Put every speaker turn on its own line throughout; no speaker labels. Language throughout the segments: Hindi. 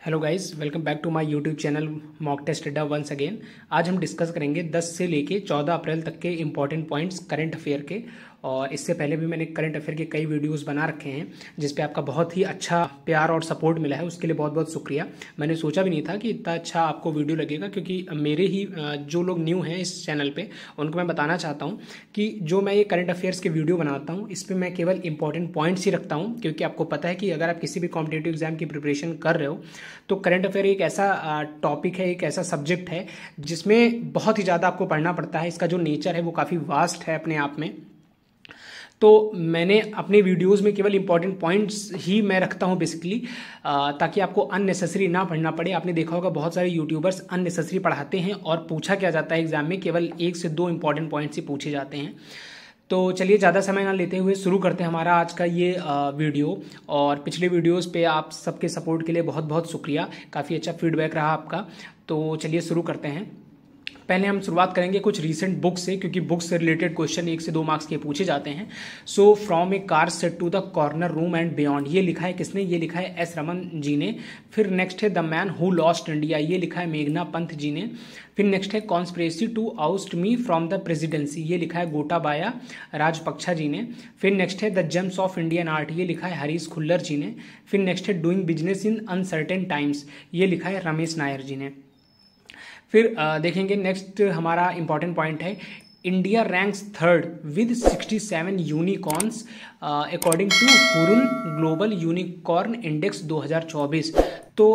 Hello guys, welcome back to my YouTube channel mock test Adda once again. आज हम डिस्कस करेंगे 10 से लेके 14 अप्रैल तक के इंपॉर्टेंट पॉइंट्स करंट अफेयर के। और इससे पहले भी मैंने करंट अफेयर के कई वीडियोस बना रखे हैं जिस पे आपका बहुत ही अच्छा प्यार और सपोर्ट मिला है, उसके लिए बहुत बहुत शुक्रिया। मैंने सोचा भी नहीं था कि इतना अच्छा आपको वीडियो लगेगा, क्योंकि मेरे ही जो लोग न्यू हैं इस चैनल पे उनको मैं बताना चाहता हूँ कि जो मैं ये करंट अफेयर्स के वीडियो बनाता हूँ इस पर मैं केवल इंपॉर्टेंट पॉइंट्स ही रखता हूँ, क्योंकि आपको पता है कि अगर आप किसी भी कॉम्पिटेटिव एग्जाम की प्रिपरेशन कर रहे हो तो करंट अफेयर एक ऐसा टॉपिक है, एक ऐसा सब्जेक्ट है जिसमें बहुत ही ज़्यादा आपको पढ़ना पड़ता है। इसका जो नेचर है वो काफ़ी वास्ट है अपने आप में। तो मैंने अपने वीडियोस में केवल इंपॉर्टेंट पॉइंट्स ही मैं रखता हूं बेसिकली, ताकि आपको अननेसेसरी ना पढ़ना पड़े। आपने देखा होगा बहुत सारे यूट्यूबर्स अननेसेसरी पढ़ाते हैं और पूछा क्या जाता है एग्जाम में, केवल 1 से 2 इंपॉर्टेंट पॉइंट्स ही पूछे जाते हैं। तो चलिए ज़्यादा समय ना लेते हुए शुरू करते हैं हमारा आज का ये वीडियो। और पिछले वीडियोस पे आप सबके सपोर्ट के लिए बहुत बहुत शुक्रिया, काफ़ी अच्छा फीडबैक रहा आपका। तो चलिए शुरू करते हैं। पहले हम शुरुआत करेंगे कुछ रीसेंट बुक से, क्योंकि बुक से रिलेटेड क्वेश्चन 1 से 2 मार्क्स के पूछे जाते हैं। So from a car set to the corner room and beyond, ये लिखा है किसने? ये लिखा है एस रमन जी ने। फिर नेक्स्ट है the man who lost India, ये लिखा है मेघना पंत जी ने। फिर नेक्स्ट है conspiracy to oust me from the presidency, ये लिखा है गोटाबाया राजपक्षा जी ने। फिर नेक्स्ट है the gems of Indian art, ये लिखा है हरीश खुल्लर जी ने। फिर नेक्स्ट है doing business in uncertain times, ये लिखा है रमेश नायर जी ने। फिर देखेंगे नेक्स्ट हमारा इंपॉर्टेंट पॉइंट है India ranks third with 67 unicorns according to Hurun global unicorn index 2024। तो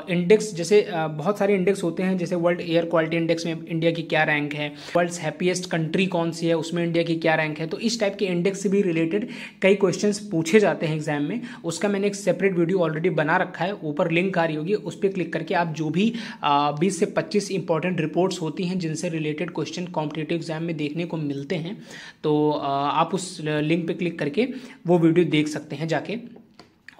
इंडेक्स जैसे बहुत सारे इंडेक्स होते हैं, जैसे वर्ल्ड एयर क्वालिटी इंडेक्स में इंडिया की क्या रैंक है, वर्ल्ड्स हैप्पीएस्ट कंट्री कौन सी है उसमें इंडिया की क्या रैंक है। तो इस टाइप के इंडेक्स से भी रिलेटेड कई क्वेश्चंस पूछे जाते हैं एग्जाम में। उसका मैंने एक सेपरेट वीडियो ऑलरेडी बना रखा है, ऊपर लिंक आ रही होगी, उस पर क्लिक करके आप जो भी 20 से 25 इंपॉर्टेंट रिपोर्ट्स होती हैं जिनसे रिलेटेड क्वेश्चन कॉम्पिटेटिव एग्जाम में देखने को मिलते हैं, तो आप उस लिंक पे क्लिक करके वो वीडियो देख सकते हैं जाके।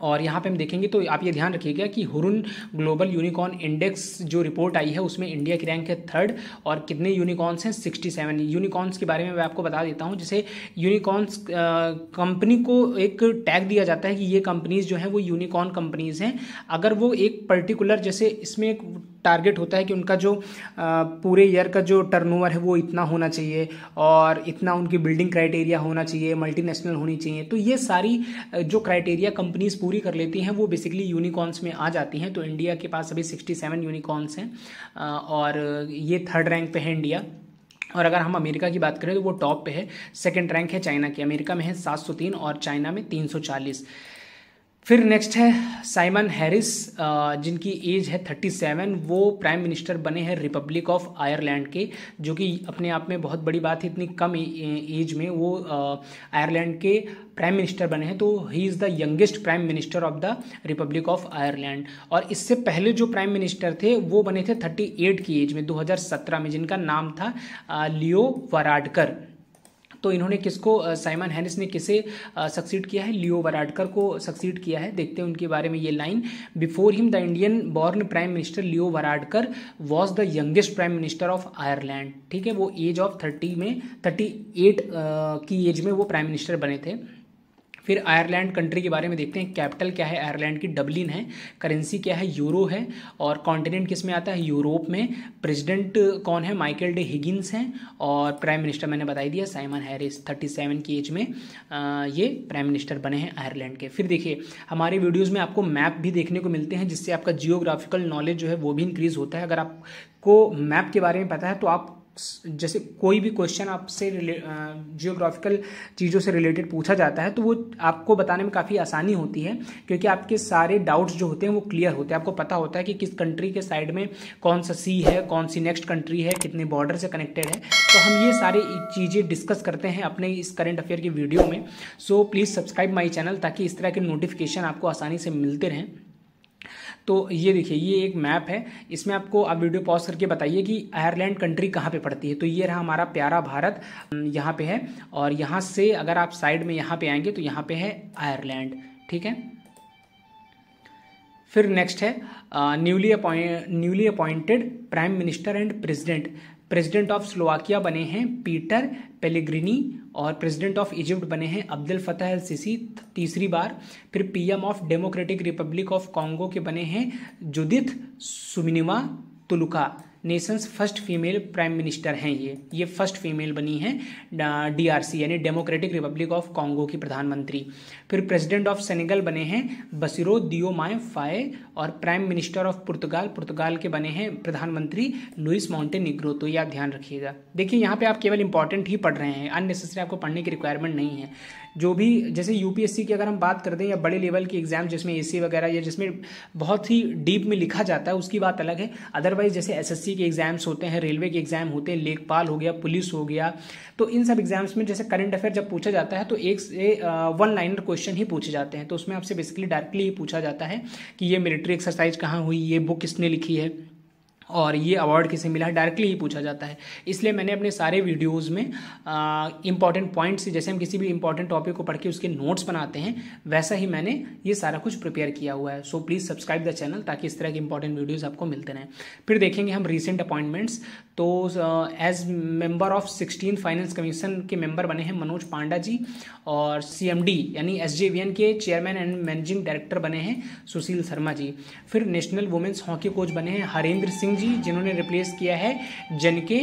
और यहाँ पे हम देखेंगे तो आप ये ध्यान रखिएगा कि हुरुन ग्लोबल यूनिकॉर्न इंडेक्स जो रिपोर्ट आई है उसमें इंडिया की रैंक है थर्ड। और कितने यूनिकॉर्न्स हैं? 67 यूनिकॉर्न्स के बारे में मैं आपको बता देता हूँ। जैसे यूनिकॉर्न्स कंपनी को एक टैग दिया जाता है कि ये कंपनीज जो हैं वो यूनिकॉर्न कंपनीज हैं अगर वो एक पर्टिकुलर, जैसे इसमें एक टारगेट होता है कि उनका जो पूरे ईयर का जो टर्नओवर है वो इतना होना चाहिए और इतना उनकी बिल्डिंग क्राइटेरिया होना चाहिए, मल्टीनेशनल होनी चाहिए। तो ये सारी जो क्राइटेरिया कंपनीज पूरी कर लेती हैं वो बेसिकली यूनिकॉर्न्स में आ जाती हैं। तो इंडिया के पास अभी 67 यूनिकॉर्न्स हैं और ये थर्ड रैंक पे है इंडिया। और अगर हम अमेरिका की बात करें तो वो टॉप पे है, सेकंड रैंक है चाइना की। अमेरिका में है 703 और चाइना में 340। फिर नेक्स्ट है साइमन हैरिस, जिनकी एज है 37। वो प्राइम मिनिस्टर बने हैं रिपब्लिक ऑफ आयरलैंड के, जो कि अपने आप में बहुत बड़ी बात है। इतनी कम एज में वो आयरलैंड के प्राइम मिनिस्टर बने हैं, तो he is the youngest prime minister of the Republic of Ireland. और इससे पहले जो प्राइम मिनिस्टर थे वो बने थे 38 की एज में 2017 में, जिनका नाम था लियो वराडकर। तो इन्होंने किसको, साइमन हैरिस ने किसे सक्सीड किया है? लियो वराडकर को सक्सीड किया है। देखते हैं उनके बारे में ये line. Before him the Indian born prime minister Leo Varadkar was the youngest prime minister of Ireland. ठीक है, वो एज ऑफ 38 की एज में वो प्राइम मिनिस्टर बने थे। फिर आयरलैंड कंट्री के बारे में देखते हैं। कैपिटल क्या है आयरलैंड की? डबलिन है। करेंसी क्या है? यूरो है। और कॉन्टिनेंट किस में आता है? यूरोप में। प्रेसिडेंट कौन है? माइकल डे हिगिंस हैं। और प्राइम मिनिस्टर मैंने बता ही दिया साइमन हैरिस, 37 की एज में ये प्राइम मिनिस्टर बने हैं आयरलैंड के। फिर देखिए हमारे वीडियोज़ में आपको मैप भी देखने को मिलते हैं, जिससे आपका जियोग्राफिकल नॉलेज जो है वो भी इंक्रीज होता है। अगर आपको मैप के बारे में पता है तो आप जैसे कोई भी क्वेश्चन आपसे जियोग्राफिकल चीज़ों से रिलेटेड पूछा जाता है तो वो आपको बताने में काफ़ी आसानी होती है, क्योंकि आपके सारे डाउट्स जो होते हैं वो क्लियर होते हैं। आपको पता होता है कि किस कंट्री के साइड में कौन सा सी है, कौन सी नेक्स्ट कंट्री है, कितने बॉर्डर से कनेक्टेड है। तो हम ये सारी चीज़ें डिस्कस करते हैं अपने इस करंट अफेयर की वीडियो में। So please subscribe my channel, ताकि इस तरह के नोटिफिकेशन आपको आसानी से मिलते रहें। तो ये देखिए ये एक मैप है, इसमें आपको आप वीडियो पॉज करके बताइए कि आयरलैंड कंट्री कहाँ पे पड़ती है। तो ये रहा हमारा प्यारा भारत, यहाँ पे है। और यहाँ से अगर आप साइड में यहाँ पे आएंगे तो यहाँ पे है आयरलैंड। ठीक है, फिर नेक्स्ट है newly appointed prime minister and president. President of Slovakia बने हैं पीटर पेलेग्रिनी, और प्रेसिडेंट ऑफ इजिप्ट बने हैं अब्दुल फतह अल सीसी तीसरी बार। फिर PM of Democratic Republic of Congo के बने हैं Judith Suminwa Tuluka, nation's first female prime minister हैं ये फर्स्ट फीमेल बनी हैं डीआरसी यानी डेमोक्रेटिक रिपब्लिक ऑफ कॉन्गो की प्रधानमंत्री। फिर प्रेसिडेंट ऑफ सेनेगल बने हैं बसिरो दियोमाय फाये, और प्राइम मिनिस्टर ऑफ पुर्तगाल के बने हैं प्रधानमंत्री लुइस मॉन्टेनिग्रो। तो ये आप ध्यान रखिएगा। देखिए यहाँ पे आप केवल इंपॉर्टेंट ही पढ़ रहे हैं, अननेसेसरी आपको पढ़ने की रिक्वायरमेंट नहीं है। जो भी जैसे यूपीएससी की अगर हम बात करते हैं या बड़े लेवल के एग्जाम जिसमें एसी वगैरह या जिसमें बहुत ही डीप में लिखा जाता है उसकी बात अलग है। अदरवाइज जैसे एसएससी के एग्जाम्स होते हैं, रेलवे के एग्जाम होते हैं, लेखपाल हो गया, पुलिस हो गया, तो इन सब एग्जाम्स में जैसे करंट अफेयर जब पूछा जाता है तो एक से वन लाइनर क्वेश्चन ही पूछे जाते हैं। तो उसमें आपसे बेसिकली डायरेक्टली ही पूछा जाता है कि ये मिलिट्री एक्सरसाइज कहाँ हुई, ये बुक किसने लिखी है और ये अवार्ड किसे मिला है, डायरेक्टली ही पूछा जाता है। इसलिए मैंने अपने सारे वीडियोस में इंपॉर्टेंट पॉइंट्स, जैसे हम किसी भी इंपॉर्टेंट टॉपिक को पढ़ के उसके नोट्स बनाते हैं वैसा ही मैंने ये सारा कुछ प्रिपेयर किया हुआ है। So please subscribe the channel ताकि इस तरह के इंपॉर्टेंट वीडियोज़ आपको मिलते रहें। फिर देखेंगे हम रिसेंट अपॉइंटमेंट्स। तो as member of 16th finance commission के मेंबर बने हैं मनोज पांडा जी, और सीएमडी यानी एसजेवीएन के चेयरमैन एंड मैनेजिंग डायरेक्टर बने हैं सुशील शर्मा जी। फिर नेशनल वुमेन्स हॉकी कोच बने हैं हरेंद्र सिंह जी, जिन्होंने रिप्लेस किया है जनके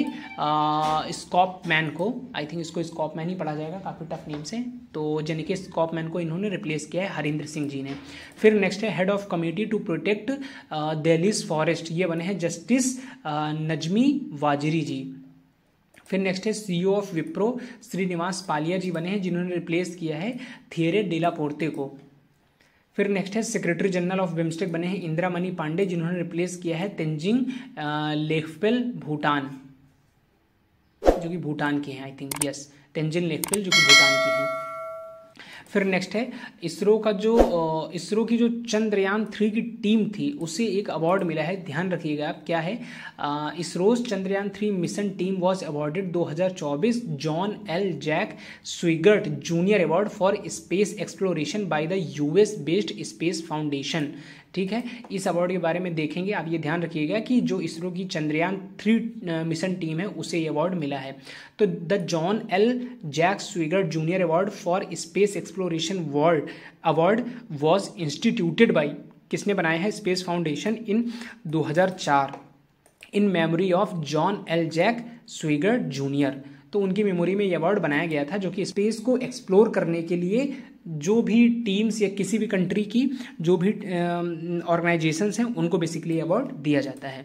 स्कॉपमैन को। आई थिंक इसको स्कॉपमैन ही पढ़ा जाएगा, काफ़ी टफ नेम से। तो जनके स्कॉपमैन को इन्होंने रिप्लेस किया है हरेंद्र सिंह जी ने। फिर नेक्स्ट है head of committee to protect Delhi's forest, ये बने हैं जस्टिस नजमी वाजिरी जी। फिर नेक्स्ट है सीईओ ऑफ विप्रो श्रीनिवास पालिया जी बने हैं, जिन्होंने रिप्लेस किया है थिएरे डेला पोर्ते को। फिर नेक्स्ट है सेक्रेटरी जनरल ऑफ बिम्स्टेक बने हैं इंदिरा मणि पांडे, जिन्होंने रिप्लेस किया है तेंजिंग लेखपेल भूटान, जो कि भूटान के हैं। आई थिंक यस, तेंजिंग लेखपेल जो कि भूटान की हैं। फिर नेक्स्ट है इसरो की जो चंद्रयान 3 की टीम थी उसे एक अवार्ड मिला है, ध्यान रखिएगा आप क्या है। ISRO's Chandrayaan 3 mission team was awarded 2024 John L Jack Swigert Junior award for space exploration by the US based Space Foundation. ठीक है, इस अवार्ड के बारे में देखेंगे। आप ये ध्यान रखिएगा कि जो इसरो की चंद्रयान 3 मिशन टीम है उसे ये अवार्ड मिला है। तो the John L Jack Swigert Junior award for space exploration world award was instituted by, किसने बनाया है, Space Foundation in 2004 in memory of John L Jack Swigert Junior. तो उनकी मेमोरी में ये अवार्ड बनाया गया था, जो कि स्पेस को एक्सप्लोर करने के लिए जो भी टीम्स या किसी भी कंट्री की जो भी ऑर्गेनाइजेशंस हैं उनको बेसिकली अवार्ड दिया जाता है।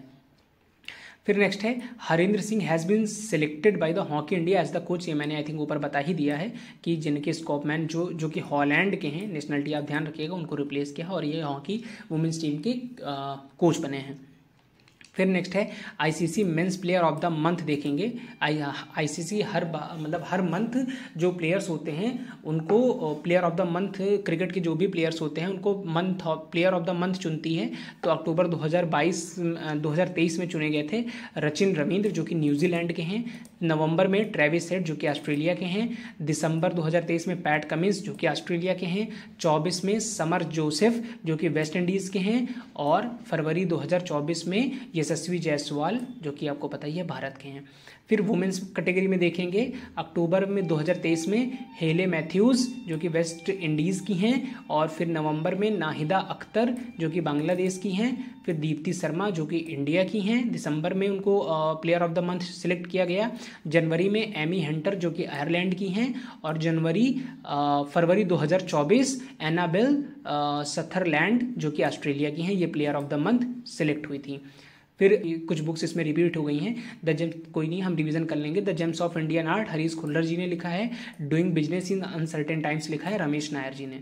फिर नेक्स्ट है Harendra Singh has been selected by the hockey India as the coach. ये मैंने आई थिंक ऊपर बता ही दिया है कि जिनके स्कॉपमैन जो कि हॉलैंड के हैं, नेशनलिटी आप ध्यान रखिएगा, उनको रिप्लेस किया और ये हॉकी वुमेंस टीम के कोच बने हैं। फिर नेक्स्ट है ICC men's player of the month देखेंगे। आईसीसी हर मंथ जो प्लेयर्स होते हैं उनको player of the month, cricket के जो भी प्लेयर्स होते हैं उनको प्लेयर ऑफ द मंथ चुनती है। तो अक्टूबर 2023 में चुने गए थे रचिन रविंद्र जो कि न्यूजीलैंड के हैं, नवंबर में ट्रेविस हेड जो कि ऑस्ट्रेलिया के हैं, दिसंबर 2023 में पैट कमिंस जो कि ऑस्ट्रेलिया के हैं, 24 में समर जोसेफ जो कि वेस्ट इंडीज़ के हैं, और फरवरी 2024 में यशस्वी जायसवाल जो कि आपको पता ही है भारत के हैं। फिर वुमेंस कैटेगरी में देखेंगे अक्टूबर में 2023 में हेले मैथ्यूज़ जो कि वेस्ट इंडीज़ की हैं, और फिर नवंबर में नाहिदा अख्तर जो कि बांग्लादेश की हैं, फिर दीप्ति शर्मा जो कि इंडिया की हैं, दिसंबर में उनको player of the month select किया गया, जनवरी में एमी हंटर जो कि आयरलैंड की हैं, और फरवरी 2024 एनाबेल सथरलैंड जो कि ऑस्ट्रेलिया की हैं, ये player of the month select हुई थी। फिर कुछ बुक्स इसमें रिपीट हो गई हैं, कोई नहीं, हम रिवीजन कर लेंगे। The gems of Indian art Harish Khullar ji ने लिखा है, doing business in uncertain times लिखा है रमेश नायर जी ने।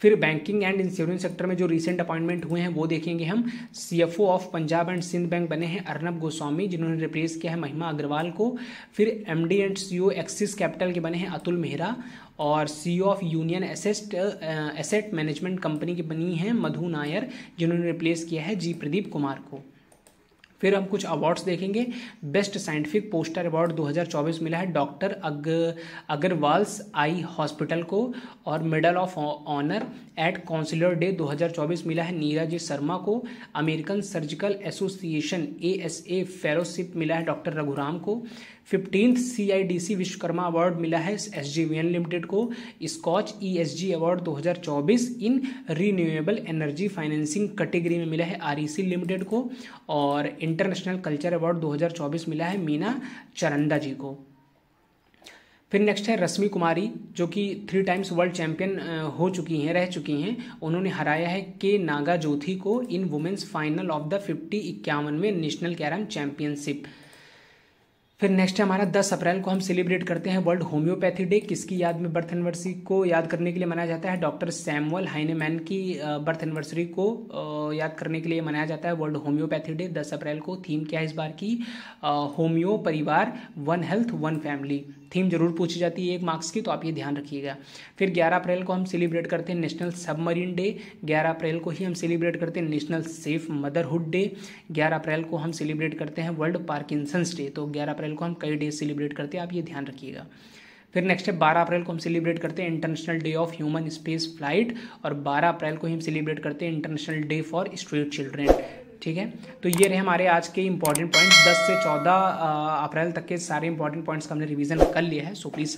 फिर बैंकिंग एंड इंश्योरेंस सेक्टर में जो रिसेंट अपॉइंटमेंट हुए हैं वो देखेंगे हम। CFO of Punjab and Sind bank बने हैं अर्नब गोस्वामी, जिन्होंने रिप्लेस किया है महिमा अग्रवाल को। फिर MD and CEO axis capital के बने हैं अतुल मेहरा, और CEO of union asset management company की बनी हैं मधु नायर, जिन्होंने रिप्लेस किया है जी प्रदीप कुमार को। फिर हम कुछ अवार्ड्स देखेंगे। बेस्ट साइंटिफिक पोस्टर अवार्ड 2024 मिला है डॉक्टर अग्रवाल्स आई हॉस्पिटल को, और medal of honour at councillor day 2024 मिला है नीरज शर्मा को। American surgical association ASA fellowship मिला है डॉक्टर रघुराम को। 15th CIDC विश्वकर्मा अवार्ड मिला है SJVN लिमिटेड को। स्कॉच ESG अवार्ड 2024 इन रीन्यूएबल एनर्जी फाइनेंसिंग कैटेगरी में मिला है REC लिमिटेड को। और इंटरनेशनल कल्चर अवार्ड 2024 मिला है मीना चरंदा जी को। फिर नेक्स्ट है रश्मि कुमारी, जो कि 3 टाइम्स वर्ल्ड चैंपियन रह चुकी हैं। उन्होंने हराया है के नागाजोथी को in women's final of the 51वें नेशनल कैरम चैंपियनशिप। फिर नेक्स्ट है हमारा 10 अप्रैल को हम सेलिब्रेट करते हैं वर्ल्ड होम्योपैथी डे। किसकी याद में बर्थ एनिवर्सरी को याद करने के लिए मनाया जाता है? डॉक्टर सैमुअल हाइनेमैन की बर्थ एनिवर्सरी को याद करने के लिए मनाया जाता है वर्ल्ड होम्योपैथी डे 10 अप्रैल को। थीम क्या है इस बार की? होम्यो परिवार, one health one family. Theme जरूर पूछी जाती है 1 मार्क्स की, तो आप ये ध्यान रखिएगा। फिर 11 अप्रैल को हम सेलिब्रेट करते हैं नेशनल सबमरीन डे। 11 अप्रैल को ही हम सेलिब्रेट करते हैं नेशनल सेफ मदरहुड डे। 11 अप्रैल को हम सेलिब्रेट करते हैं वर्ल्ड पार्किंसंस डे। तो 11 अप्रैल को हम कई डे सेलिब्रेट करते हैं, आप ये ध्यान रखिएगा। फिर नेक्स्ट है 12 अप्रैल को हम सेलिब्रेट करते हैं international day of human space flight, और 12 अप्रैल को ही हम सेलिब्रेट करते हैं international day for street children. ठीक है, तो ये रहे हमारे आज के इंपॉर्टेंट पॉइंट्स। 10 से 14 अप्रैल तक के सारे इंपॉर्टेंट पॉइंट्स का हमने रिवीजन कर लिया है। So please